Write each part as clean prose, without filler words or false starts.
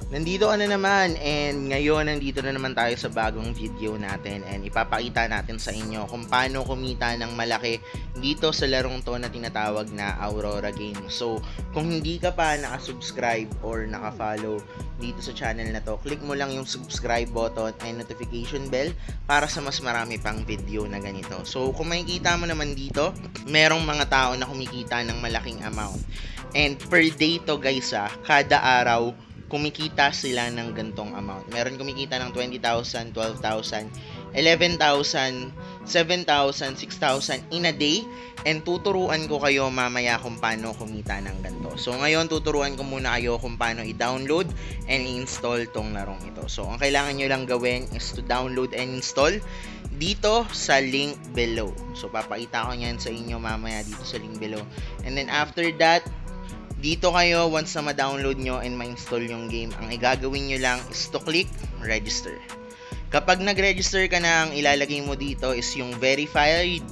Nandito ka na naman and ngayon nandito na naman tayo sa bagong video natin and ipapakita natin sa inyo kung paano kumita ng malaki dito sa larong to na tinatawag na Aurora Game. So, kung hindi ka pa nakasubscribe or nakafollow dito sa channel na to, click mo lang yung subscribe button and notification bell para sa mas marami pang video na ganito. So, kung makikita mo naman dito, merong mga tao na kumikita ng malaking amount. And per day to guys kada araw kumikita sila ng gantong amount. Meron kumikita ng 20,000, 12,000, 11,000, 7,000, 6,000 in a day. And tuturuan ko kayo mamaya kung paano kumita ng ganito. So ngayon tuturuan ko muna kayo kung paano i-download and i-install tong larong ito. So ang kailangan nyo lang gawin is to download and install dito sa link below. So papakita ko yan sa inyo mamaya dito sa link below. And then after that, dito kayo, once na ma-download nyo and ma-install yung game, ang igagawin nyo lang is to click register. Kapag nag-register ka na, ang ilalagay mo dito is yung verified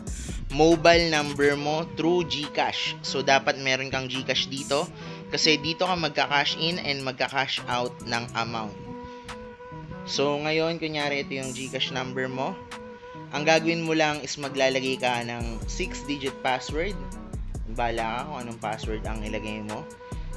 mobile number mo through GCash. So, dapat meron kang GCash dito kasi dito ka magka-cash in and magka-cash out ng amount. So, ngayon, kunyari ito yung GCash number mo. Ang gagawin mo lang is maglalagay ka ng 6-digit password. Bala ka kung anong password ang ilagay mo.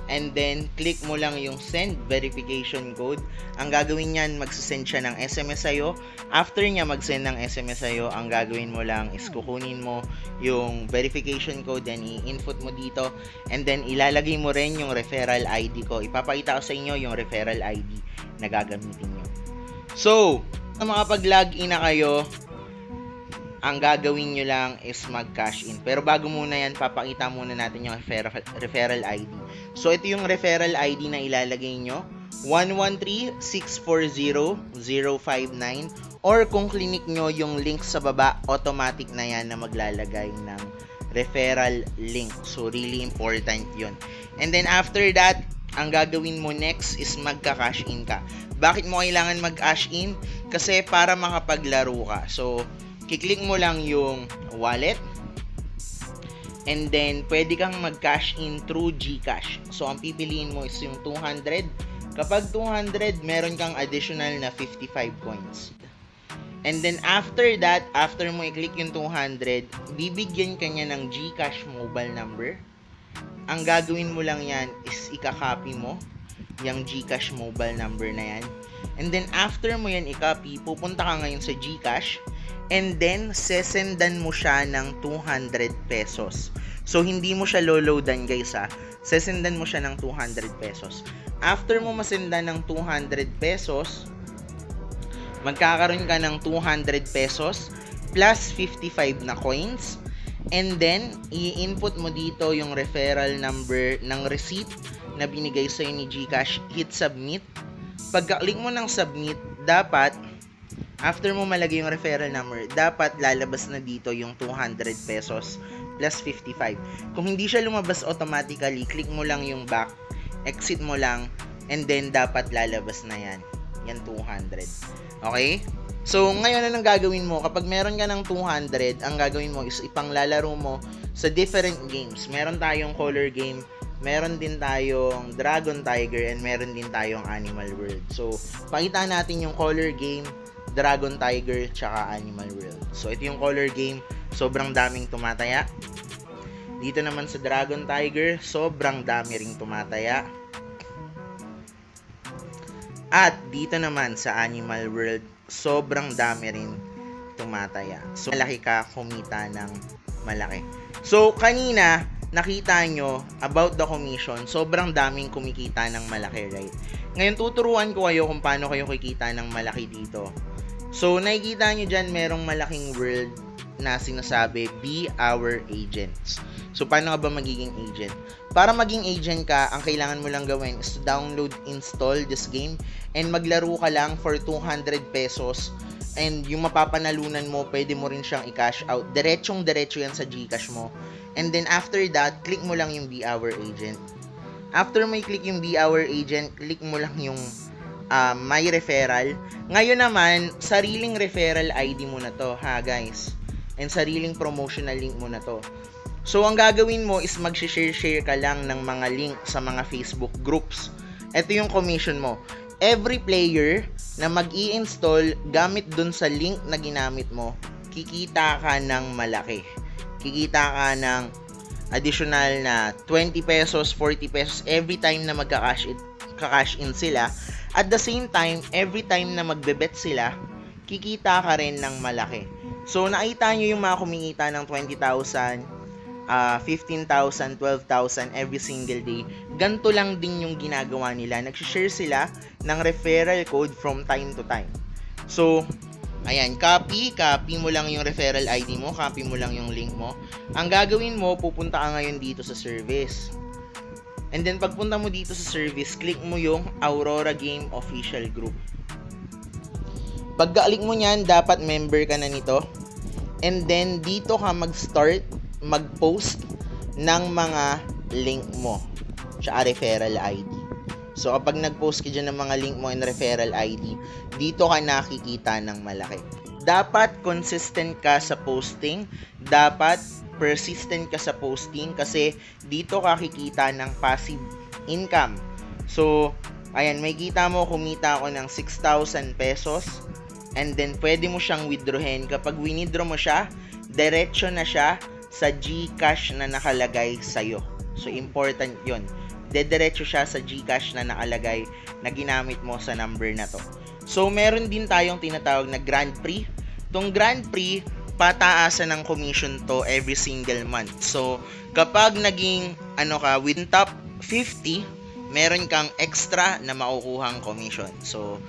And then, click mo lang yung send verification code. Ang gagawin niyan, magsisend siya ng SMS sa'yo. After niya mag-send ng SMS sa'yo, ang gagawin mo lang is kukunin mo yung verification code, then i-input mo dito. And then, ilalagay mo rin yung referral ID ko. Ipapakita ko sa inyo yung referral ID na gagamitin nyo. So, makapag-login na kayo, ang gagawin nyo lang is mag-cash in. Pero bago muna yan, papakita muna natin yung referral ID. So, ito yung referral ID na ilalagay nyo. 113-640-059. Or kung clinic nyo yung link sa baba, automatic na yan na maglalagay ng referral link. So, really important yun. And then, after that, ang gagawin mo next is magka-cash in ka. Bakit mo kailangan mag-cash in? Kasi para makapaglaro ka. So, kiklik mo lang yung wallet and then pwede kang mag-cash in through GCash. So ang pipiliin mo is yung 200. Kapag 200, meron kang additional na 55 coins. And then after that, after mo i-click yung 200, bibigyan ka niya ng GCash mobile number. Ang gagawin mo lang yan is ika-copy mo yung GCash mobile number na yan. And then after mo yan i-copy, pupunta ka ngayon sa GCash. And then, sesendan mo siya ng 200 pesos. So, hindi mo siya loloadan guys Sesendan mo siya ng 200 pesos. After mo masendan ng 200 pesos, magkakaroon ka ng 200 pesos plus 55 na coins. And then, i-input mo dito yung referral number ng receipt na binigay sa'yo ni GCash. Hit submit. Pagka-click mo ng submit, dapat after mo malagay yung referral number, dapat lalabas na dito yung 200 pesos plus 55. Kung hindi siya lumabas automatically, click mo lang yung back, exit mo lang, and then dapat lalabas na yan. Yan 200. Okay? So, ngayon anong gagawin mo? Kapag meron ka ng 200, ang gagawin mo is ipanglalaro mo sa different games. Meron tayong color game, meron din tayong Dragon Tiger, and meron din tayong Animal World. So, pakita natin yung color game, Dragon Tiger, tsaka Animal World. So, ito yung color game. Sobrang daming tumataya. Dito naman sa Dragon Tiger, sobrang dami ring tumataya. At dito naman sa Animal World, sobrang dami rin tumataya. So, malaki ka kumita ng malaki. So, kanina, nakita nyo about the commission, sobrang daming kumikita ng malaki, right? Ngayon, tuturuan ko kayo kung paano kayo kikita ng malaki dito. So, nakikita nyo dyan, merong malaking word na sinasabi, be our agents. So, paano ka ba magiging agent? Para maging agent ka, ang kailangan mo lang gawin is to download, install this game, and maglaro ka lang for 200 pesos. And yung mapapanalunan mo, pwede mo rin siyang i-cash out. Diretso yan sa GCash mo. And then, after that, click mo lang yung be our agent. After mo i-click yung be our agent, click mo lang yung my referral. Ngayon naman, sariling referral ID mo na to, ha guys. And sariling promotional link mo na to. So, ang gagawin mo is mag-share ka lang ng mga link sa mga Facebook groups. Ito yung commission mo. every player na mag-i-install gamit dun sa link na ginamit mo, kikita ka ng malaki. Kikita ka ng additional na 20 pesos, 40 pesos every time na kakash in sila. At the same time, every time na magbe-bet sila, kikita ka rin ng malaki. So, nakita nyo yung mga kumikita ng 20,000, 15,000, 12,000 every single day. Ganto lang din yung ginagawa nila. Nag-share sila ng referral code from time to time. So, ayan, copy mo lang yung referral ID mo, copy mo lang yung link mo. Ang gagawin mo, pupunta ka ngayon dito sa service. And then, pagpunta mo dito sa service, click mo yung Aurora Game Official Group. Pagka-click mo nyan, dapat member ka na nito. And then, dito ka mag-start mag-post ng mga link mo tsaka referral ID. So, kapag nag-post ka dyan ng mga link mo and referral ID, dito ka nakikita ng malaki. Dapat consistent ka sa posting, dapat persistent ka sa posting kasi dito ka kikita ng passive income. So, ayan, may kita mo, kumita ako ng 6,000 pesos and then pwede mo siyang withdrawin. Kapag winidraw mo siya, diretso na siya sa GCash na nakalagay sa'yo. So, important yun. Dediretso siya sa GCash na nakalagay na ginamit mo sa number na to. So, meron din tayong tinatawag na Grand Prix. Tong Grand Prix, pataasan ng commission to every single month. So, kapag naging within top 50, meron kang extra na makukuhang commission. So,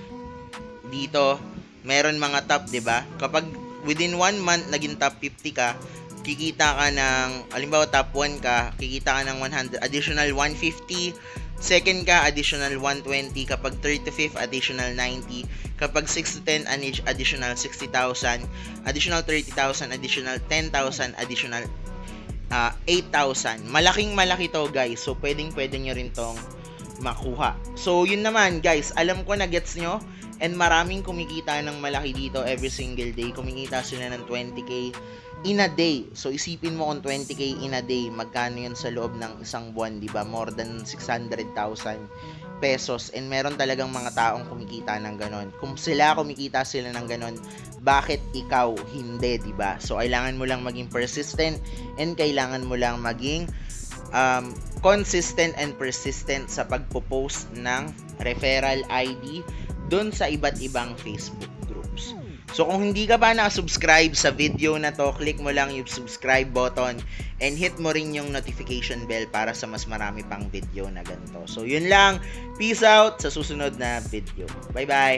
dito, meron mga top, 'di ba? Kapag within 1 month naging top 50 ka, kikita ka ng, halimbawa top 1 ka, kikita ka ng 100, additional 150, second ka, additional 120, kapag 3 to 5, additional 90, kapag 6 to 10, additional 60,000, additional 30,000, additional 10,000, additional 8,000. Malaking malaki to guys, so pwede nyo rin tong makuha. So yun naman guys, alam ko na gets nyo, and maraming kumikita ng malaki dito every single day. Kumikita sila ng 20k in a day. So, isipin mo kung 20k in a day, magkano yun sa loob ng isang buwan, di ba? More than 600,000 pesos. And meron talagang mga taong kumikita ng ganon. Kung kumikita sila ng ganon, bakit ikaw hindi, di ba? So, kailangan mo lang maging persistent and kailangan mo lang maging consistent and persistent sa pagpo-post ng referral ID doon sa iba't ibang Facebook groups. So, kung hindi ka pa nakasubscribe sa video na to, click mo lang yung subscribe button and hit mo rin yung notification bell para sa mas marami pang video na ganito. So, yun lang. Peace out sa susunod na video. Bye-bye!